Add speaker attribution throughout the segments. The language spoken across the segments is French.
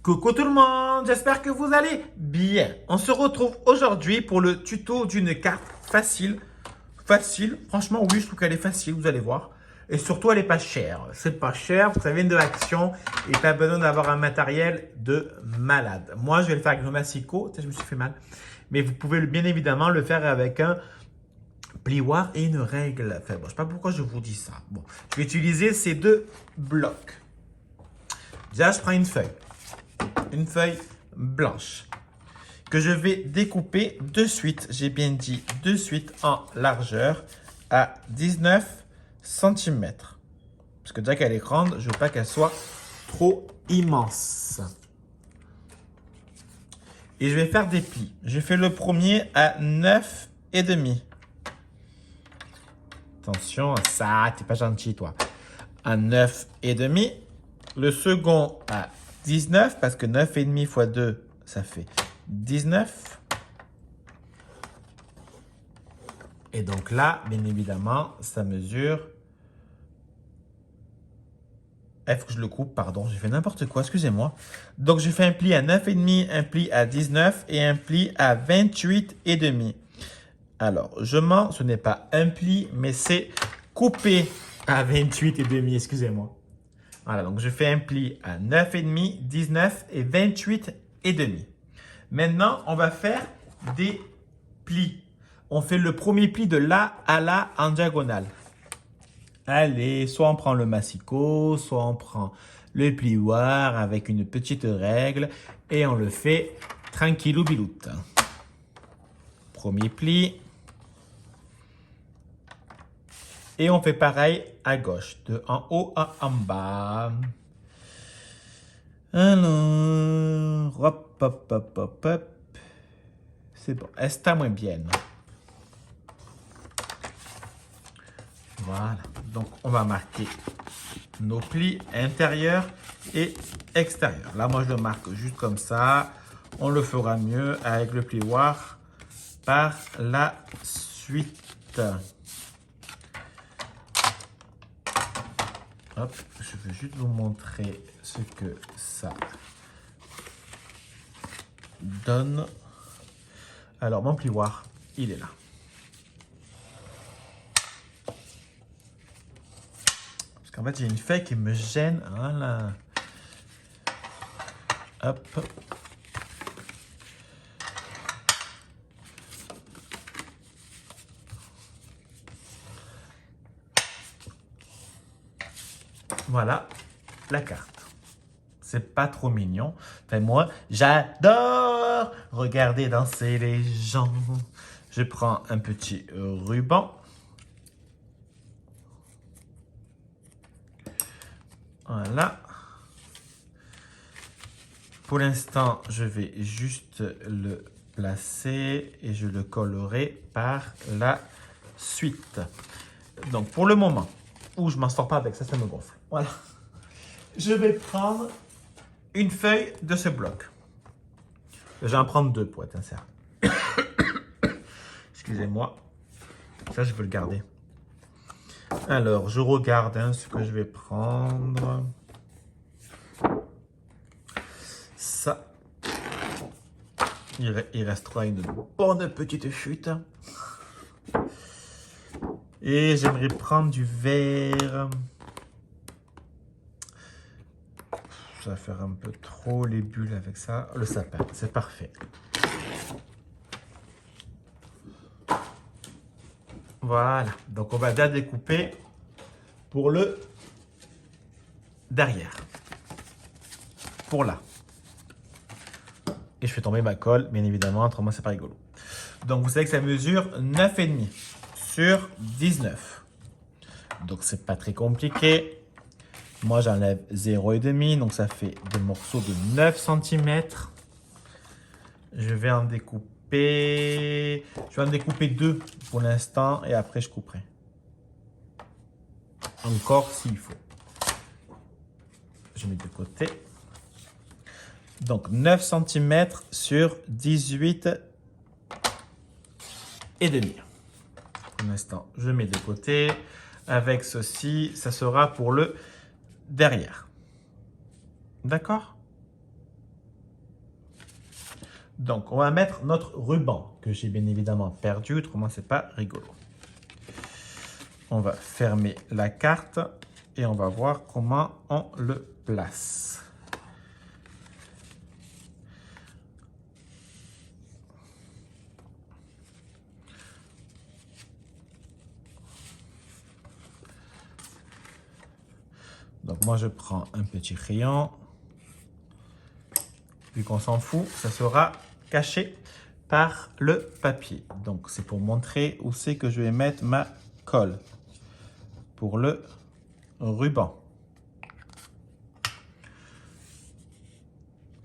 Speaker 1: Coucou tout le monde, j'espère que vous allez bien. On se retrouve aujourd'hui pour le tuto d'une carte facile. Facile, franchement oui, je trouve qu'elle est facile, vous allez voir. Et surtout, elle n'est pas chère. C'est pas cher, ça vient de Action et pas besoin d'avoir un matériel de malade. Moi, je vais le faire avec le Massico, je me suis fait mal. Mais vous pouvez bien évidemment le faire avec un plioir et une règle. Enfin, bon, je ne sais pas pourquoi je vous dis ça. Bon, je vais utiliser ces deux blocs. Déjà, je prends une feuille blanche que je vais découper de suite, j'ai bien dit de suite, en largeur à 19 cm. Parce que déjà qu'elle est grande, je ne veux pas qu'elle soit trop immense. Et je vais faire des plis. J'ai fait le premier à 9,5. Attention à ça, t'es pas gentil toi. À 9,5. Le second à 19, parce que 9,5 x 2, ça fait 19. Et donc là, bien évidemment, ça mesure... Il faut que je le coupe, pardon, j'ai fait n'importe quoi, excusez-moi. Donc, j'ai fait un pli à 9,5, un pli à 19 et un pli à 28,5. Alors, je mens, ce n'est pas un pli, mais c'est coupé à 28,5, excusez-moi. Voilà, donc je fais un pli à 9,5, 19 et 28,5. Maintenant, on va faire des plis. On fait le premier pli de là à là en diagonale. Allez, soit on prend le massicot, soit on prend le plioir avec une petite règle et on le fait tranquillou biloute. Premier pli. Et on fait pareil à gauche, de en haut à en bas. Alors, hop, hop, hop, hop, hop. C'est bon, está muy bien. Voilà, donc on va marquer nos plis intérieurs et extérieurs. Là, moi, je le marque juste comme ça. On le fera mieux avec le plioir par la suite. Hop, je veux juste vous montrer ce que ça donne. Alors, mon plioir, il est là. Parce qu'en fait, j'ai une feuille qui me gêne. Voilà. Hop. Voilà la carte. C'est pas trop mignon. Enfin, moi, j'adore regarder danser les gens. Je prends un petit ruban. Voilà. Pour l'instant, je vais juste le placer et je le collerai par la suite. Donc, pour le moment, où je m'en sors pas avec ça, ça me gonfle. Voilà. Je vais prendre une feuille de ce bloc. Je vais en prendre deux pour être sincère. Excusez-moi. Ça, je veux le garder. Alors, je regarde ce que je vais prendre. Ça. Il restera une bonne petite chute. Et j'aimerais prendre du vert. Ça va faire un peu trop les bulles avec ça. Le sapin, c'est parfait. Voilà. Donc, on va déjà découper pour le derrière. Pour là. Et je fais tomber ma colle, bien évidemment. Autrement, c'est pas rigolo. Donc, vous savez que ça mesure 9,5 sur 19. Donc, c'est pas très compliqué. Moi, j'enlève 0,5, donc ça fait des morceaux de 9 cm. Je vais en découper... Je vais en découper deux pour l'instant et après, je couperai. Encore s'il faut. Je mets de côté. Donc, 9 cm sur 18 et demi. Pour l'instant, je mets de côté. Avec ceci, ça sera pour le derrière. D'accord? Donc, on va mettre notre ruban, que j'ai bien évidemment perdu, autrement c'est pas rigolo. On va fermer la carte et on va voir comment on le place. Donc moi je prends un petit crayon. Vu qu'on s'en fout, ça sera caché par le papier. Donc c'est pour montrer où c'est que je vais mettre ma colle pour le ruban.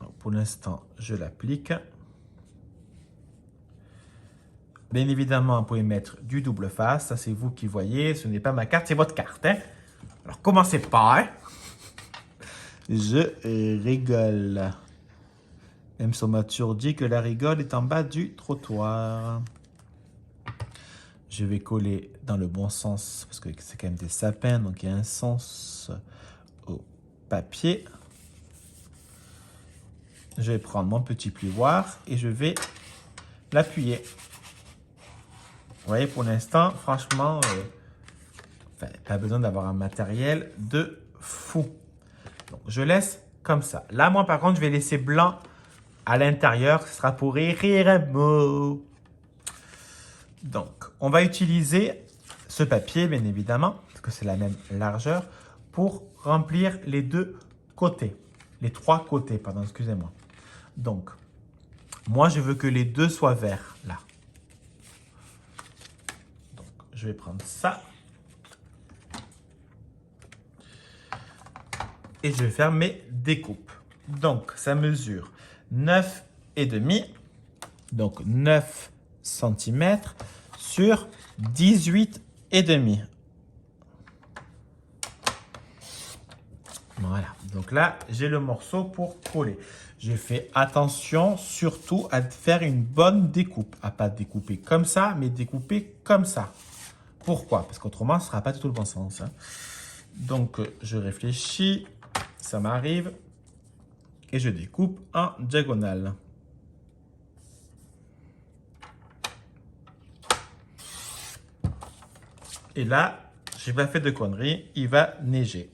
Speaker 1: Donc, pour l'instant, je l'applique. Bien évidemment, vous pouvez mettre du double face. Ça, c'est vous qui voyez. Ce n'est pas ma carte, c'est votre carte. Hein? Alors, commencez pas. Hein? Je rigole. Même Sommature dit que la rigole est en bas du trottoir. Je vais coller dans le bon sens parce que c'est quand même des sapins, donc il y a un sens au papier. Je vais prendre mon petit plioir et je vais l'appuyer. Vous voyez, pour l'instant, franchement, pas besoin d'avoir un matériel de fou. Donc, je laisse comme ça. Là, moi, par contre, je vais laisser blanc à l'intérieur. Ce sera pour écrire un mot. Donc, on va utiliser ce papier, bien évidemment, parce que c'est la même largeur, pour remplir les deux côtés. Les trois côtés, pardon, excusez-moi. Donc, moi, je veux que les deux soient verts, là. Donc, je vais prendre ça. Et je vais faire mes découpes. Donc, ça mesure 9,5. Donc, 9 cm sur 18,5. Voilà. Donc là, j'ai le morceau pour coller. Je fais attention surtout à faire une bonne découpe. À pas découper comme ça, mais découper comme ça. Pourquoi? Parce qu'autrement, ce ne sera pas du tout le bon sens. Hein. Donc, je réfléchis. Ça m'arrive. Et je découpe en diagonale. Et là, je n'ai pas fait de conneries. Il va neiger.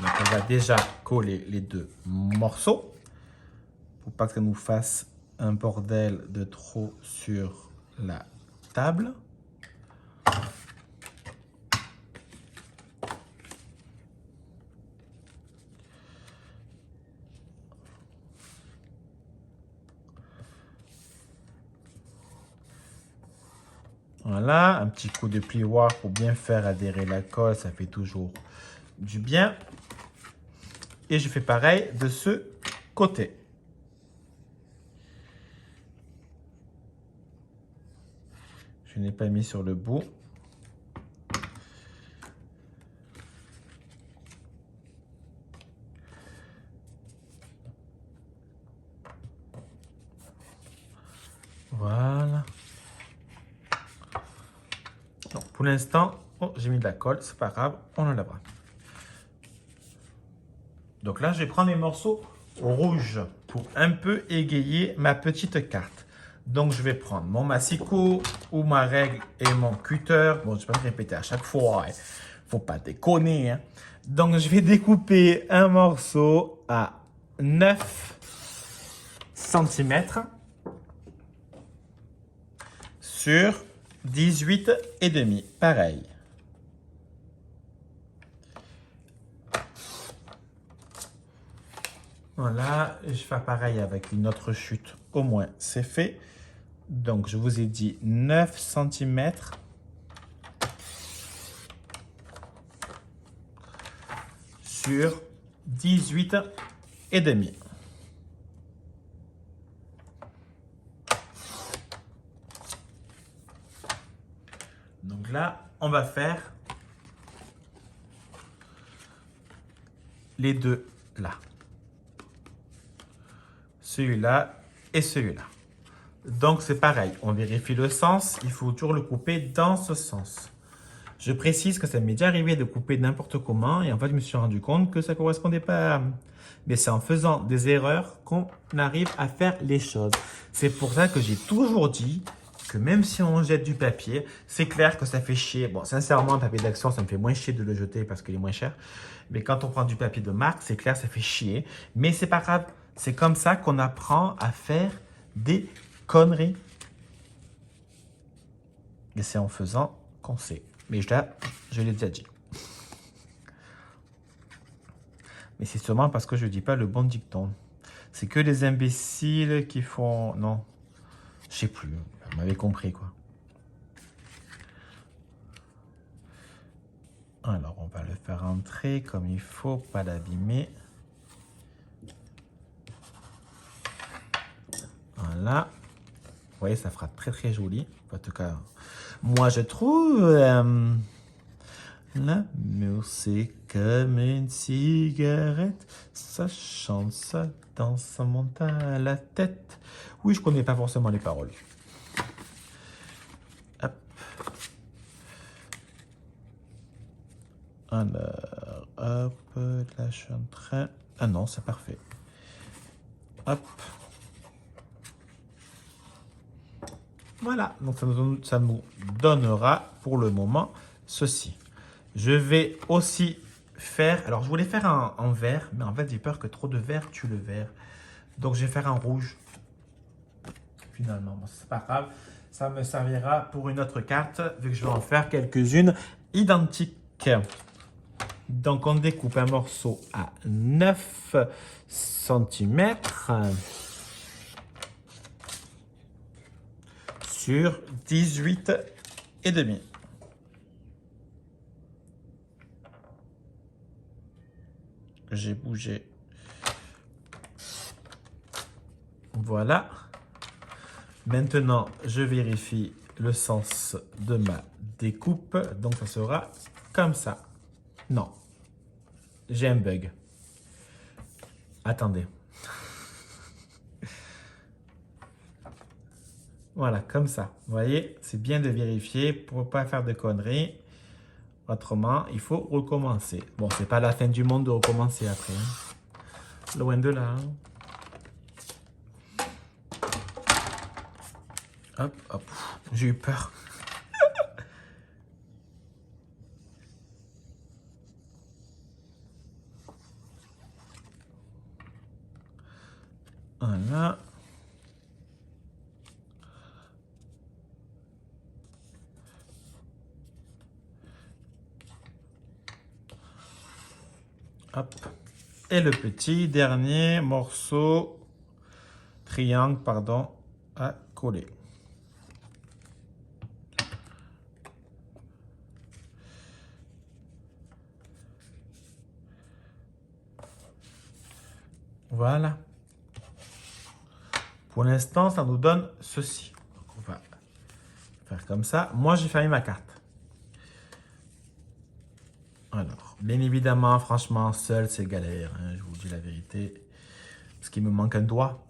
Speaker 1: Donc, on va déjà coller les deux morceaux pour pas que ça nous fasse un bordel de trop sur la table. Voilà, un petit coup de plioir pour bien faire adhérer la colle, ça fait toujours du bien. Et je fais pareil de ce côté. Je n'ai pas mis sur le bout. Voilà. Donc, pour l'instant, oh, j'ai mis de la colle, c'est pas grave, on enlèvera. Donc là, je vais prendre les morceaux rouges pour un peu égayer ma petite carte. Donc, je vais prendre mon massicot ou ma règle et mon cutter. Bon, je ne vais pas me répéter à chaque fois. Il ne faut pas déconner. Hein. Donc, je vais découper un morceau à 9 cm sur 18,5. Pareil. Voilà, je fais pareil avec une autre chute. Au moins, c'est fait. Donc, je vous ai dit 9 cm sur 18,5. Donc là, on va faire les deux là. Celui-là et celui-là. Donc, c'est pareil. On vérifie le sens. Il faut toujours le couper dans ce sens. Je précise que ça m'est déjà arrivé de couper n'importe comment et en fait, je me suis rendu compte que ça ne correspondait pas. Mais c'est en faisant des erreurs qu'on arrive à faire les choses. C'est pour ça que j'ai toujours dit que même si on jette du papier, c'est clair que ça fait chier. Bon, sincèrement, le papier d'action, ça me fait moins chier de le jeter parce qu'il est moins cher. Mais quand on prend du papier de marque, c'est clair, ça fait chier. Mais c'est pas grave. C'est comme ça qu'on apprend à faire des conneries. Et c'est en faisant qu'on sait. Mais je l'ai déjà dit. Mais c'est sûrement parce que je ne dis pas le bon dicton. C'est que les imbéciles qui font... Non, je sais plus. Vous m'avez compris, quoi. Alors, on va le faire entrer comme il faut, pas l'abîmer. Voilà. Vous voyez, ça fera très très joli. En tout cas, moi je trouve... L'amour c'est comme une cigarette, ça chante, ça danse, ça monte à la tête. Oui, je connais pas forcément les paroles. Hop. Alors, hop, là je suis en train... Ah non, c'est parfait. Hop. Voilà, donc ça nous donnera pour le moment ceci. Je vais aussi faire... Alors, je voulais faire en vert, mais en fait, j'ai peur que trop de vert tue le vert. Donc, je vais faire un rouge. Finalement, bon, c'est pas grave. Ça me servira pour une autre carte, vu que je vais en faire quelques-unes identiques. Donc, on découpe un morceau à 9 cm sur 18,5. J'ai bougé. Voilà. Maintenant, je vérifie le sens de ma découpe. Donc, ça sera comme ça. Non. J'ai un bug. Attendez. Voilà, comme ça. Vous voyez, c'est bien de vérifier pour ne pas faire de conneries. Autrement, il faut recommencer. Bon, c'est pas la fin du monde de recommencer après. Hein. Loin de là. Hop, hop. J'ai eu peur. Voilà. Hop. Et le petit dernier morceau, triangle, pardon, à coller. Voilà. Pour l'instant, ça nous donne ceci. Donc, on va faire comme ça. Moi, j'ai fermé ma carte. Alors, bien évidemment, franchement, seul, c'est galère. Hein, je vous dis la vérité. Parce qu'il me manque un doigt.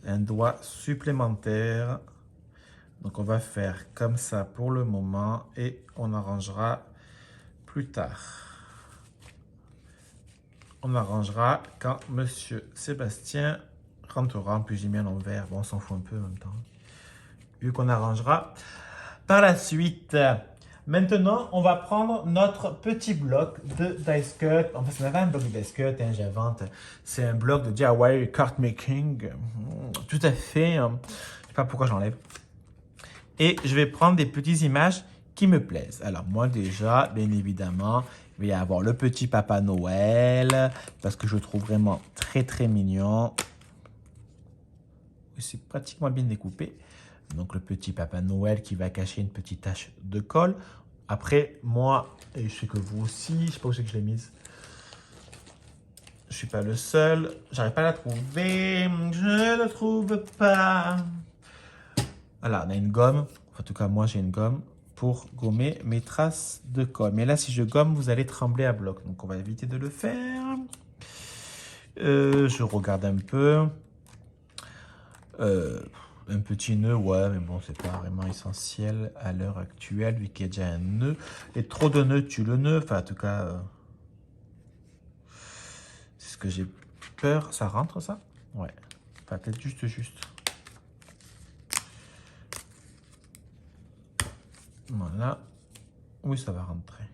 Speaker 1: Un doigt supplémentaire. Donc, on va faire comme ça pour le moment. Et on arrangera plus tard. On arrangera quand Monsieur Sébastien rentrera. En plus, j'ai mis un envers. Bon, on s'en fout un peu en même temps. Vu qu'on arrangera par la suite. Maintenant, on va prendre notre petit bloc de dice cut. En fait, ce n'est pas un bloc de dice cut, hein, j'invente. C'est un bloc de DIY card making. Tout à fait. Je ne sais pas pourquoi j'enlève. Et je vais prendre des petites images qui me plaisent. Alors, moi, déjà, bien évidemment, il va y avoir le petit Papa Noël. Parce que je le trouve vraiment très, très mignon. C'est pratiquement bien découpé. Donc, le petit Papa Noël qui va cacher une petite tache de colle. Après, moi, et je sais que vous aussi, je ne sais pas où c'est que je l'ai mise. Je ne suis pas le seul. J'arrive pas à la trouver. Je ne la trouve pas. Voilà, on a une gomme. En tout cas, moi, j'ai une gomme pour gommer mes traces de colle. Mais là, si je gomme, vous allez trembler à bloc. Donc, on va éviter de le faire. Je regarde un peu. Un petit nœud, ouais, mais bon, c'est pas vraiment essentiel à l'heure actuelle, vu qu'il y a déjà un nœud. Et trop de nœuds tue le nœud. Enfin, en tout cas, c'est ce que j'ai peur. Ça rentre, ça? Ouais. Enfin, peut-être juste. Voilà. Oui, ça va rentrer.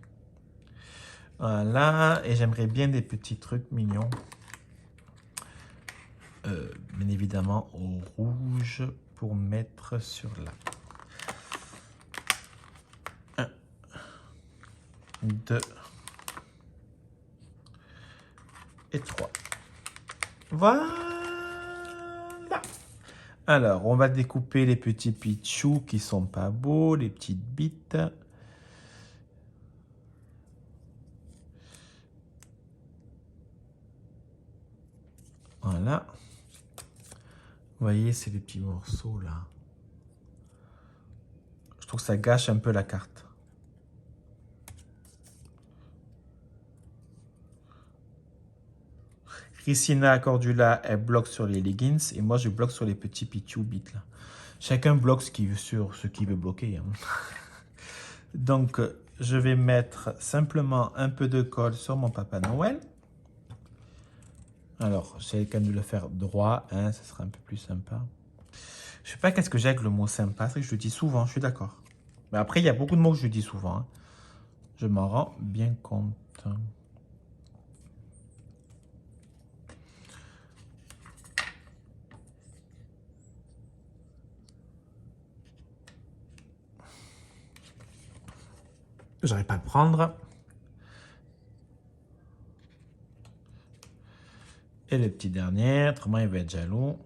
Speaker 1: Voilà. Et j'aimerais bien des petits trucs mignons. Bien évidemment, au rouge pour mettre sur là. 1, 2 et 3. Voilà. Alors, on va découper les petits pichous qui sont pas beaux, les petites bites. Voilà. Vous voyez, c'est les petits morceaux là. Je trouve que ça gâche un peu la carte. Christina Cordula, elle bloque sur les leggings et moi je bloque sur les petits pichou bits là. Chacun bloque sur ce qu'il veut bloquer. Hein. Donc, je vais mettre simplement un peu de colle sur mon Papa Noël. Alors, j'essaie quand même de le faire droit, hein, ça sera un peu plus sympa. Je sais pas qu'est-ce que j'ai avec le mot sympa, c'est que je le dis souvent, je suis d'accord. Mais après, il y a beaucoup de mots que je dis souvent. Hein. Je m'en rends bien compte. J'arrive pas à le prendre. Et le petit dernier, autrement il va être jaloux.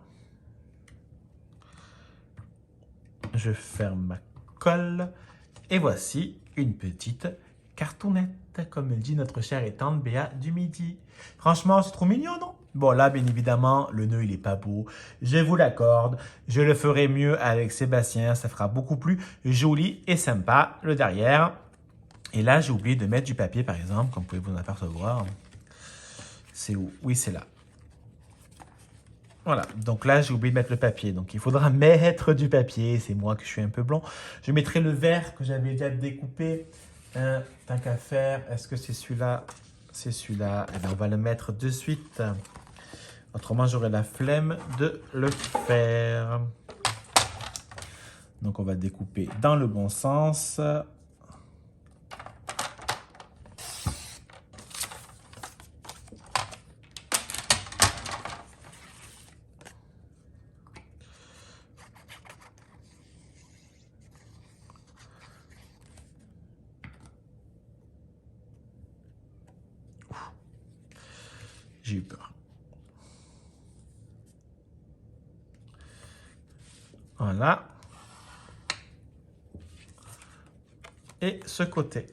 Speaker 1: Je ferme ma colle. Et voici une petite cartoonnette, comme le dit notre chère et tante Béa du Midi. Franchement, c'est trop mignon, non? Bon, là, bien évidemment, le nœud, il est pas beau. Je vous l'accorde. Je le ferai mieux avec Sébastien. Ça fera beaucoup plus joli et sympa, le derrière. Et là, j'ai oublié de mettre du papier, par exemple, comme vous pouvez vous en apercevoir. C'est où? Oui, c'est là. Voilà, donc là, j'ai oublié de mettre le papier. Donc, il faudra mettre du papier. C'est moi que je suis un peu blanc. Je mettrai le vert que j'avais déjà découpé. Tant qu'à faire, est-ce que c'est celui-là? C'est celui-là. Eh bien, on va le mettre de suite. Autrement, j'aurai la flemme de le faire. Donc, on va découper dans le bon sens. J'ai eu peur. Voilà. Et ce côté.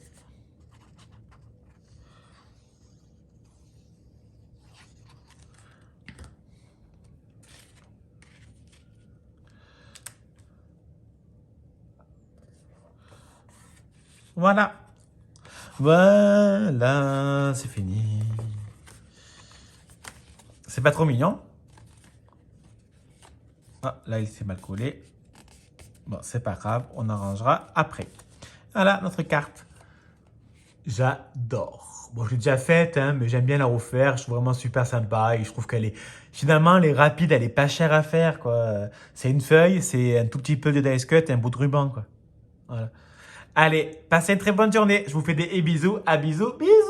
Speaker 1: Voilà. Voilà, c'est fini. C'est pas trop mignon? Ah, là, il s'est mal collé. Bon, c'est pas grave, on arrangera après. Voilà notre carte. J'adore. Bon, je l'ai déjà faite, hein, mais j'aime bien la refaire. Je trouve vraiment super sympa et je trouve qu'elle est... Finalement, elle est rapide, elle est pas chère à faire, quoi. C'est une feuille, c'est un tout petit peu de dice cut et un bout de ruban, quoi. Voilà. Allez, passez une très bonne journée. Je vous fais des bisous. À bisous. Bisous.